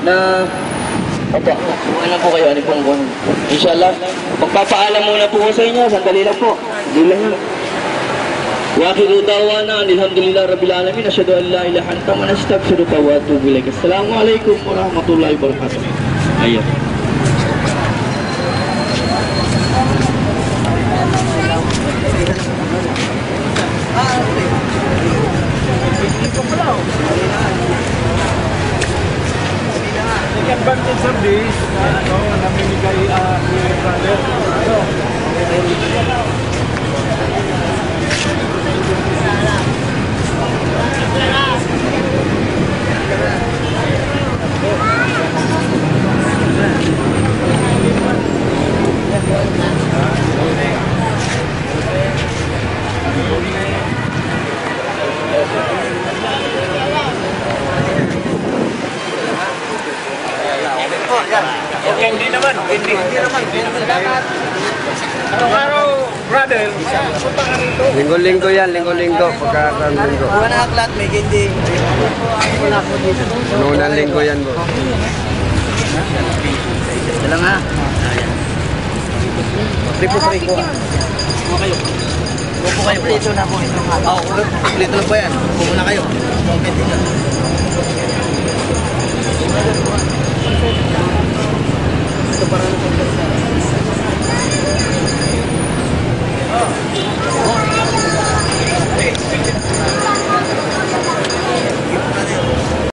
na opo, ano po kayo, ano pong inshallah, magpapaalam muna po ko sa inyo, sandali lang po, hindi lang yun. Wa akhiru da'wana alhamdulillah rabbil alamin, asyhadu an la ilaha illa anta wa nastaghfiruka wa atubu ilaik. Assalamualaikum warahmatullahi wabarakatuh. Ayo. The advantage of this, namimigay brother. Okay, hindi naman. Araw-araw, brother, punta ka rito. Linggo-linggo yan, linggo-linggo, pagka-linggo. Wala aklat, may gindi. Wala po dito. Unang linggo yan, bro. Ito lang ha. Prito. Kuha kayo. Kuha kayo. Prito na po ito nga. Oo, prito lang po yan. Kuha na kayo. Okay, tingnan. Ito para na po.